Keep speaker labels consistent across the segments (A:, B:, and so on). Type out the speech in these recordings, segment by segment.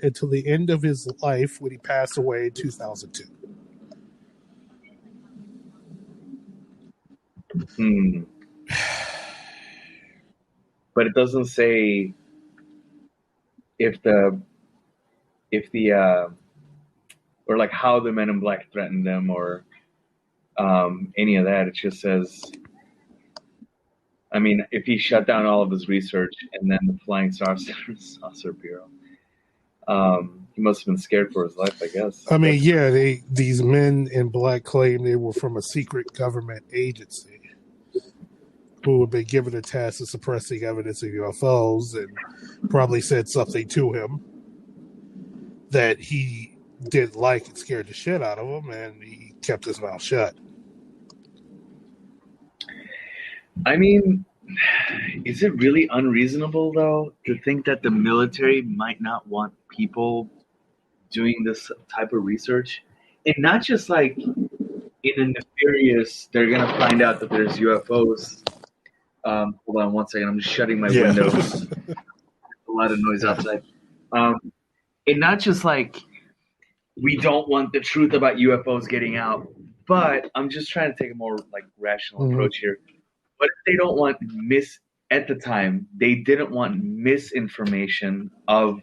A: until the end of his life when he passed away in 2002.
B: But it doesn't say if the or like how the Men in Black threatened them or any of that. It just says, I mean, if he shut down all of his research and then the Flying Saucer Bureau, he must have been scared for his life, I guess.
A: I mean, yeah, these Men in Black claim they were from a secret government agency who had been given a task of suppressing evidence of UFOs and probably said something to him that he didn't like and scared the shit out of him, and he kept his mouth shut.
B: I mean, is it really unreasonable, though, to think that the military might not want people doing this type of research? And not just like in a nefarious, they're going to find out that there's UFOs. Hold on one second. I'm just shutting my windows. A lot of noise outside. And not just like we don't want the truth about UFOs getting out, but I'm just trying to take a more like rational approach here. But if they don't want at the time, they didn't want misinformation of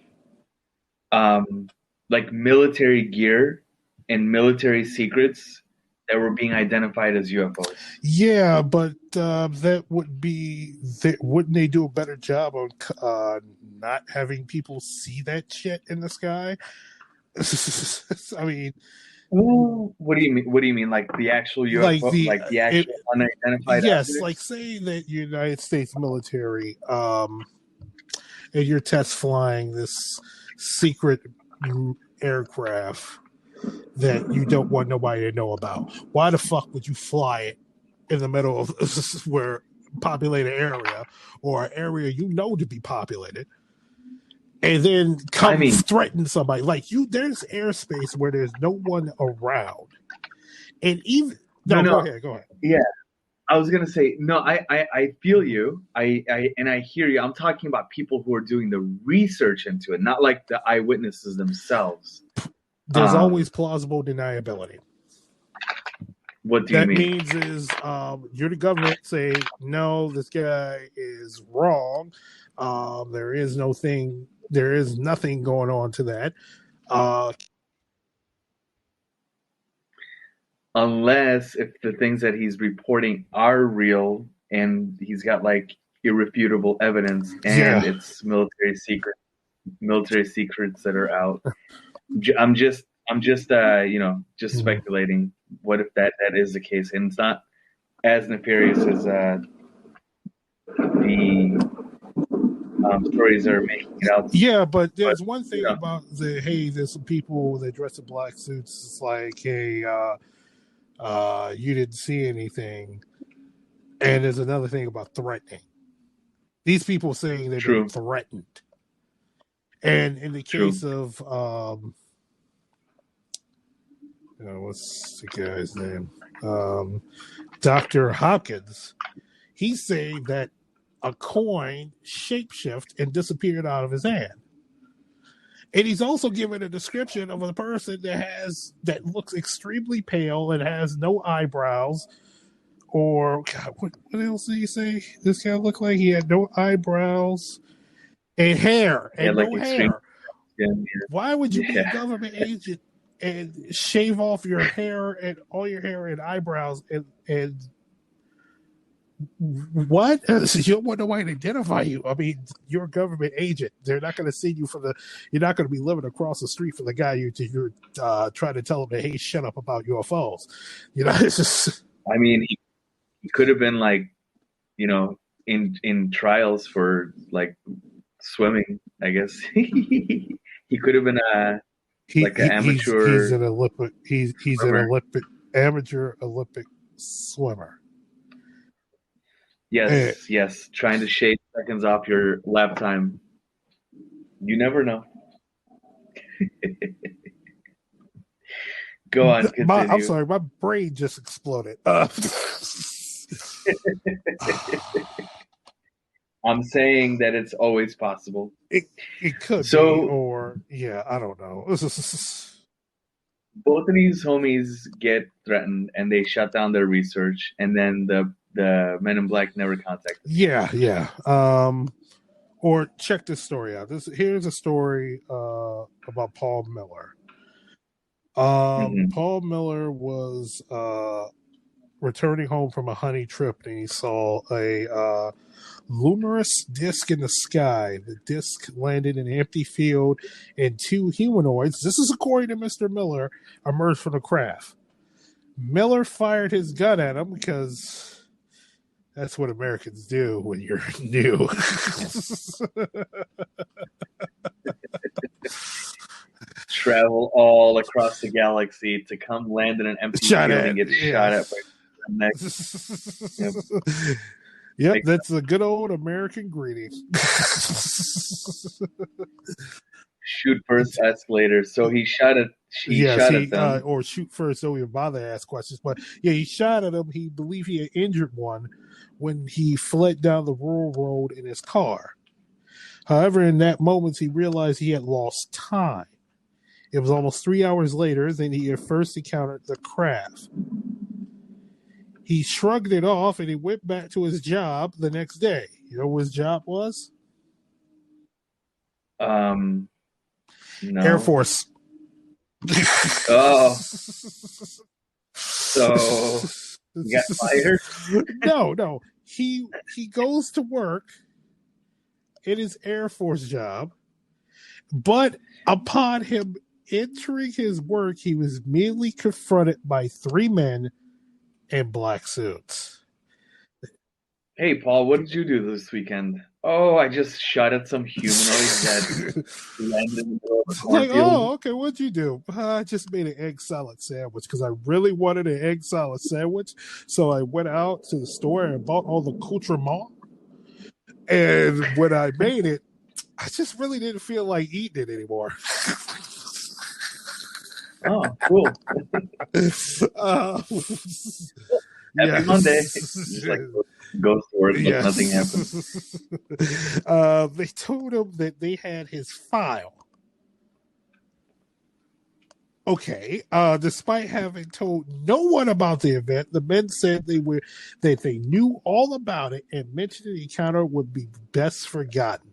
B: like military gear and military secrets that were being identified as UFOs.
A: Yeah, but that would be wouldn't they do a better job on not having people see that shit in the sky? I mean,
B: what do you mean? What do you mean? Like the actual UFO, like the actual unidentified?
A: Yes, objects? Like say that United States military, and you're test flying this secret aircraft that you don't want nobody to know about. Why the fuck would you fly it in the middle of where populated area or an area you know to be populated, and then threaten somebody? Like there's airspace where there's no one around, and even go ahead.
B: Yeah, I was gonna say no. I feel you. I hear you. I'm talking about people who are doing the research into it, not like the eyewitnesses themselves.
A: There's always plausible deniability.
B: What do you mean?
A: That means is you're the government say, no, this guy is wrong. There is nothing going on to that.
B: Unless if the things that he's reporting are real and he's got like irrefutable evidence and it's military secrets that are out. I'm just speculating. What if that is the case, and it's not as nefarious as the stories are making it out?
A: Yeah, but there's one thing about there's some people that dress in black suits. It's like, hey, you didn't see anything, and there's another thing about threatening. These people saying they've been threatened, and in the case of what's the guy's name? Dr. Hopkins. He's saying that a coin shapeshift and disappeared out of his hand. And he's also given a description of a person that looks extremely pale and has no eyebrows. Or, God, what else did he say this guy looked like? He had no eyebrows and hair and no hair. Why would you be a government agent and shave off your hair and all your hair and eyebrows and what? You don't want nobody to identify you. I mean, you're a government agent. They're not going to see you you're not going to be living across the street from the guy you're trying to tell him that, hey, shut up about UFOs. It's just.
B: I mean, he could have been like, in trials for like swimming. I guess he could have been an amateur.
A: He's an Olympic. He's an amateur Olympic swimmer.
B: Yes. Trying to shave seconds off your lap time. You never know. Go on.
A: I'm sorry, my brain just exploded.
B: I'm saying that it's always possible.
A: It could be,
B: So
A: or yeah, I don't know.
B: both of these homies get threatened, and they shut down their research, and then the Men in Black never contact them.
A: Yeah. Or check this story out. Here's a story about Paul Miller.
B: Mm-hmm.
A: Paul Miller was returning home from a hunting trip, and he saw a luminous disc in the sky. The disc landed in an empty field, and two humanoids, this is according to Mr. Miller, emerged from the craft. Miller fired his gun at him because that's what Americans do when you're new.
B: Travel all across the galaxy to come land in an empty field and get shot at by the next. Yep.
A: Yep, that's a good old American greeting.
B: Shoot first, ask later. So he shot at them.
A: Or shoot first, don't even bother to ask questions. But yeah, he shot at him. He believed he had injured one when he fled down the rural road in his car. However, in that moment, he realized he had lost time. It was almost 3 hours later than he had first encountered the craft. He shrugged it off and he went back to his job the next day. You know what his job was?
B: No.
A: Air Force.
B: Oh. So he got fired?
A: No. He goes to work in his Air Force job, but upon him entering his work, he was immediately confronted by three men in black suits.
B: Hey, Paul, what did you do this weekend? Oh, I just shot at some humanoids that landed in the middle of a cornfield.
A: Oh, okay, what'd you do? I just made an egg salad sandwich because I really wanted an egg salad sandwich. So I went out to the store and bought all the accoutrement. And when I made it, I just really didn't feel like eating it anymore.
B: Oh, cool. Happy Monday. Just like goes to work, but nothing happens.
A: They told him that they had his file. Okay. Despite having told no one about the event, the men said that they knew all about it and mentioned the encounter would be best forgotten.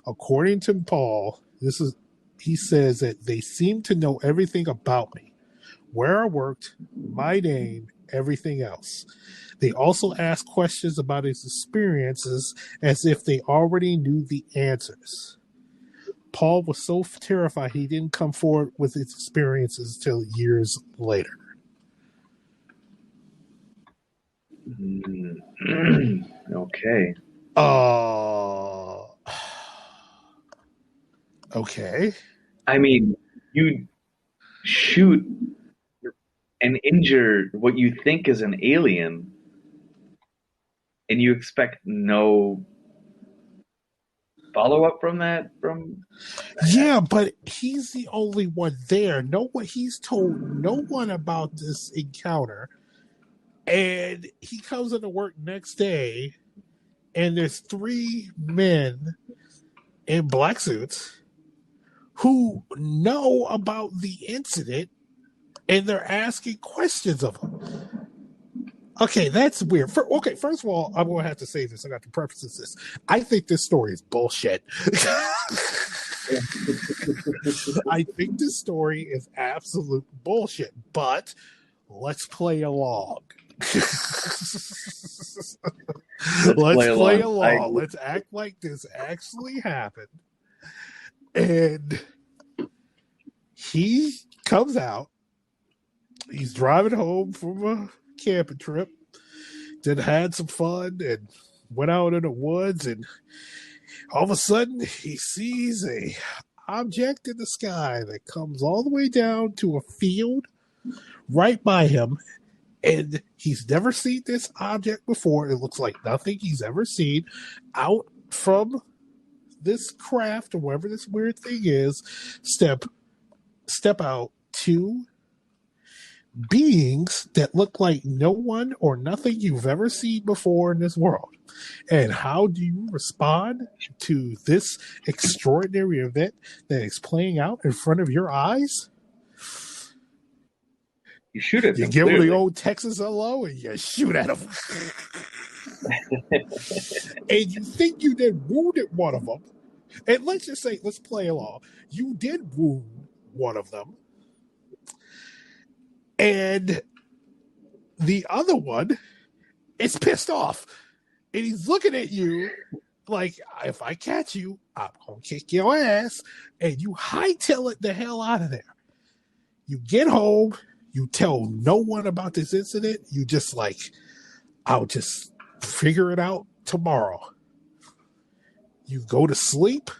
A: According to Paul, he says that they seemed to know everything about me, where I worked, my name, everything else. They also asked questions about his experiences as if they already knew the answers. Paul was so terrified he didn't come forward with his experiences till years later.
B: Okay.
A: Okay.
B: I mean, you shoot and injure what you think is an alien, and you expect no follow-up from that?
A: Yeah, but he's the only one there. He's told no one about this encounter. And he comes into work next day, and there's three men in black suits who know about the incident, and they're asking questions of him. Okay, that's weird. First of all, I'm going to have to say this. I got to preface this. I think this story is bullshit. I think this story is absolute bullshit, but let's play along. Let's play along. Let's act like this actually happened. And he comes out. He's driving home from a camping trip. Then had some fun and went out in the woods. And all of a sudden, he sees a object in the sky that comes all the way down to a field right by him. And he's never seen this object before. It looks like nothing he's ever seen. Out from this craft or whatever this weird thing is, step out two beings that look like no one or nothing you've ever seen before in this world. And how do you respond to this extraordinary event that is playing out in front of your eyes?
B: You shoot at
A: You
B: them,
A: give them
B: clearly.
A: the old Texas hello and you shoot at them. And you think you did wounded one of them. And let's just say, let's play along. You did wound one of them. And the other one is pissed off. And he's looking at you like, if I catch you, I'm going to kick your ass. And you hightail it the hell out of there. You get home. You tell no one about this incident. You just like, I'll just figure it out tomorrow. You go to sleep.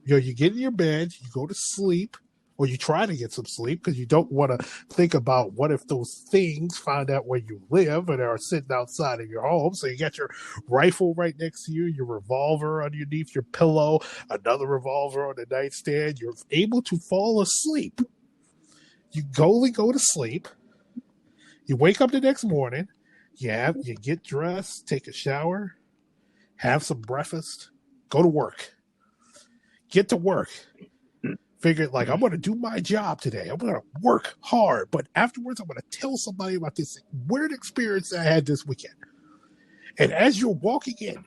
A: You get in your bed. You go to sleep. Or you try to get some sleep because you don't want to think about what if those things find out where you live and are sitting outside of your home. So you got your rifle right next to you, your revolver underneath your pillow, another revolver on the nightstand. You're able to fall asleep. You go to sleep. You wake up the next morning. You get dressed, take a shower, have some breakfast, go to work. Get to work. Figured like I'm going to do my job today. I'm going to work hard, but afterwards I'm going to tell somebody about this weird experience that I had this weekend. And as you're walking in,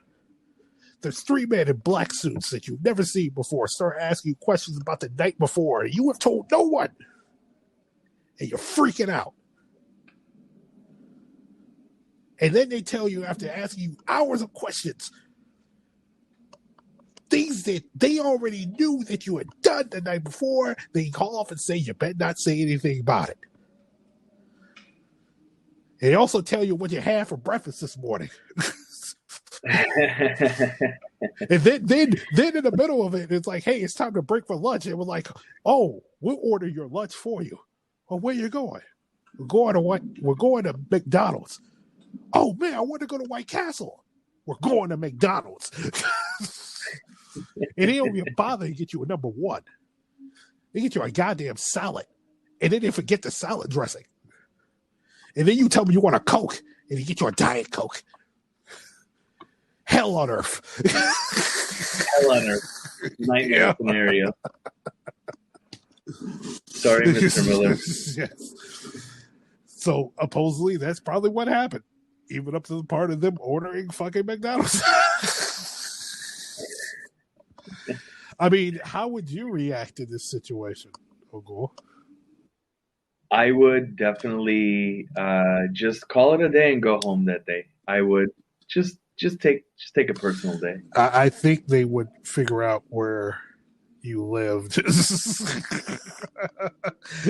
A: there's 3 men in black suits that you've never seen before start asking you questions about the night before. You have told no one, and you're freaking out. And then they tell you after asking you hours of questions, things that they already knew that you had done the night before, they call off and say, you better not say anything about it. And they also tell you what you had for breakfast this morning. And then in the middle of it, it's like, hey, it's time to break for lunch. And we're like, oh, we'll order your lunch for you. Well, where you going? We're going to what? We're going to McDonald's. Oh, man, I want to go to White Castle. We're going to McDonald's. And they don't even bother to get you a number one. They get you a goddamn salad. And then they forget the salad dressing. And then you tell them you want a Coke. And they get you a Diet Coke. Hell on earth.
B: Hell on earth. Nightmare scenario. Sorry, Mr. Miller.
A: Yes. So, supposedly, that's probably what happened. Even up to the part of them ordering fucking McDonald's. I mean, how would you react to this situation, Ogul?
B: I would definitely just call it a day and go home that day. I would just take a personal day.
A: I think they would figure out where you lived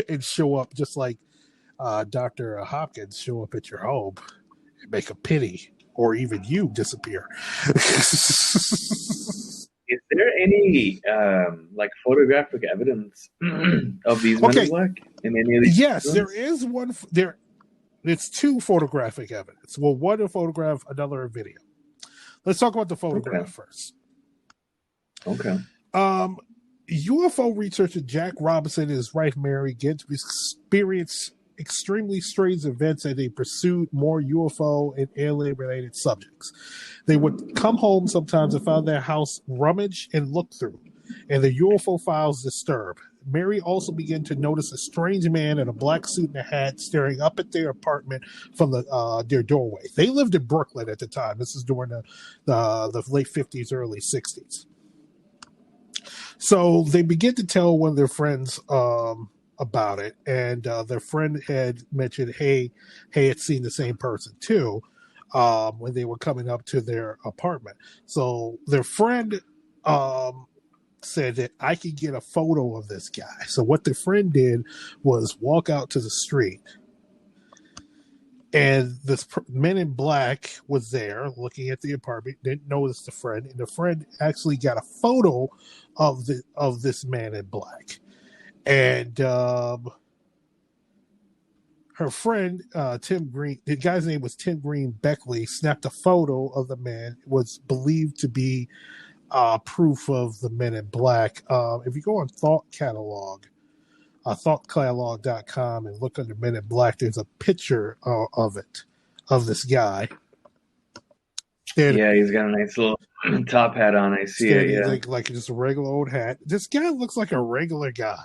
A: and show up just like Dr. Hopkins show up at your home and make a pity or even you disappear.
B: Is there any like photographic evidence of these men in black in any of these?
A: Yes, there is one. It's 2 photographic evidence. Well, one a photograph, another a video. Let's talk about the photograph first.
B: Okay.
A: UFO researcher Jack Robinson and his wife Mary get to experience extremely strange events as they pursued more UFO and alien-related subjects. They would come home sometimes and find their house rummaged and looked through, and the UFO files disturbed. Mary also began to notice a strange man in a black suit and a hat staring up at their apartment from their doorway. They lived in Brooklyn at the time. This is during the late 50s, early 60s. So they begin to tell one of their friends about it, and their friend had mentioned, hey, it's seen the same person too, when they were coming up to their apartment. So their friend said that I could get a photo of this guy. So what the friend did was walk out to the street, and this man in black was there looking at the apartment, didn't notice the friend, and the friend actually got a photo of this man in black. And her friend, Tim Green, the guy's name was Tim Green Beckley, snapped a photo of the man. It was believed to be proof of the men in black. If you go on Thought Catalog, thoughtcatalog.com and look under Men in Black. There's a picture of this guy.
B: Yeah, he's got a nice little top hat on. I see it. Yeah,
A: like just a regular old hat. This guy looks like a regular guy.